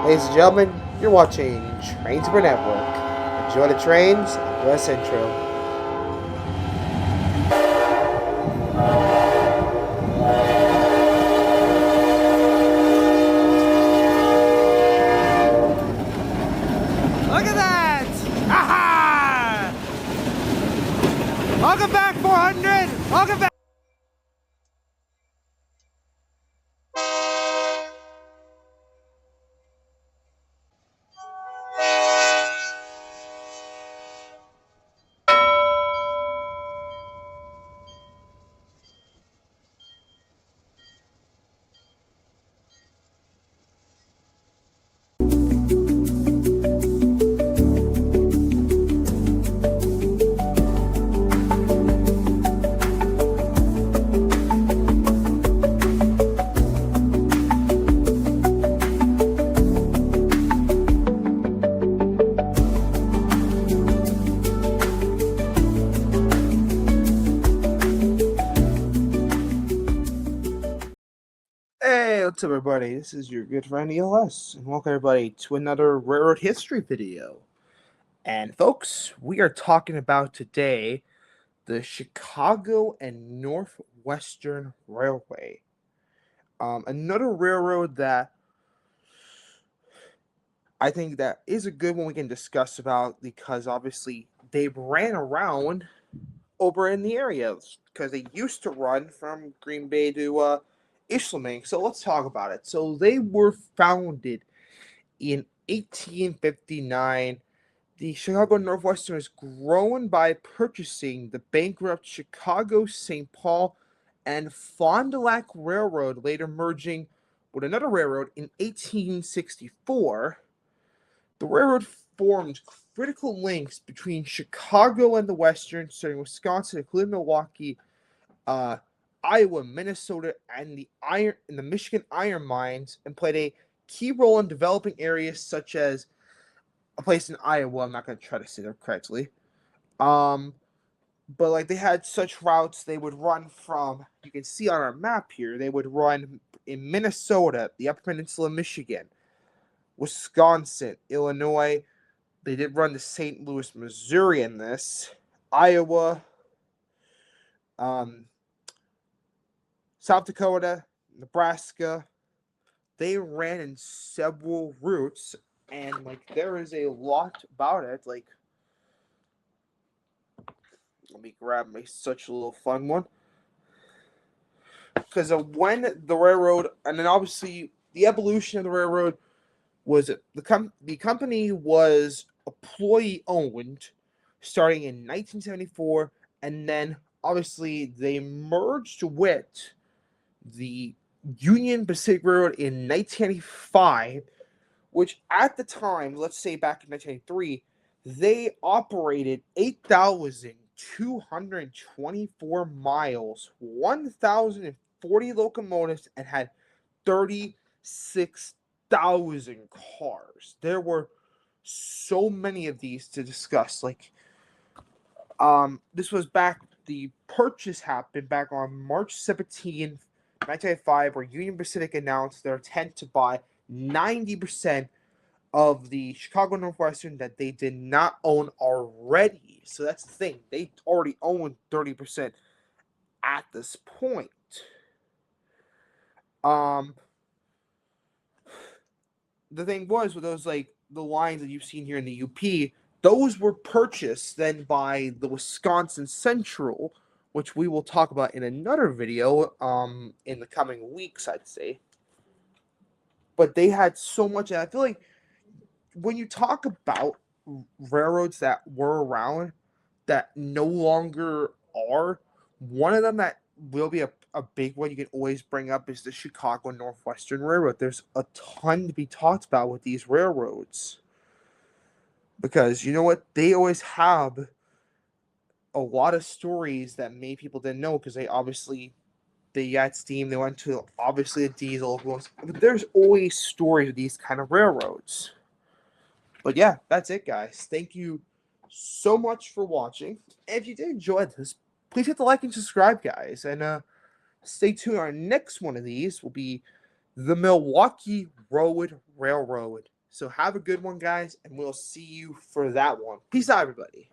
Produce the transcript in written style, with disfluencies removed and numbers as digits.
Ladies and gentlemen, you're watching Trains Per Network. Enjoy the trains, enjoy this intro. Look at that! Aha! Welcome back, 400! Welcome back! Hey, what's up, everybody? This is your good friend ELS, and welcome everybody to another railroad history video. And folks, we are talking about today the Chicago and Northwestern Railway. Another railroad that I think that is a good one we can discuss about because obviously they ran around over in the area because they used to run from Green Bay to Ishlaming. So let's talk about it. So they were founded in 1859. The Chicago Northwestern is grown by purchasing the bankrupt Chicago, St. Paul, and Fond du Lac Railroad, later merging with another railroad in 1864. The railroad formed critical links between Chicago and the Western, starting Wisconsin, including Milwaukee, uh, Iowa, Minnesota, and the Michigan iron mines, and played a key role in developing areas such as a place in Iowa. I'm not going to try to say that correctly. Um, but like they had such routes, they would run from. You can see on our map here. They would run in Minnesota, the Upper Peninsula, Michigan, Wisconsin, Illinois. They did run to St. Louis, Missouri in this. Iowa, um, South Dakota, Nebraska. They ran in several routes, and like there is a lot about it. Like, let me grab my such a little fun one. Because when the railroad, and then obviously the evolution of the railroad was the company was employee owned starting in 1974, and then obviously they merged with the Union Pacific Railroad in 1995, which at the time, let's say back in 1993, they operated 8,224 miles, 1,040 locomotives, and had 36,000 cars. There were so many of these to discuss. This was back, the purchase happened back on March 17th, 1995, where Union Pacific announced their intent to buy 90% of the Chicago Northwestern that they did not own already. So that's the thing. They already own 30% at this point. Um, the thing was with those like the lines that you've seen here in the UP, those were purchased then by the Wisconsin Central, which we will talk about in another video in the coming weeks, I'd say. But they had so much, and I feel like when you talk about railroads that were around that no longer are, one of them that will be a big one you can always bring up is the Chicago Northwestern Railroad. There's a ton to be talked about with these railroads because you know what? They always have a lot of stories that many people didn't know because they got steam. They went to obviously a diesel, but there's always stories of these kind of railroads. But yeah, that's it, guys. Thank you so much for watching. If you did enjoy this, please hit the like and subscribe, guys. And stay tuned. Our next one of these will be the Milwaukee Road Railroad. So have a good one, guys, and we'll see you for that one. Peace out, everybody.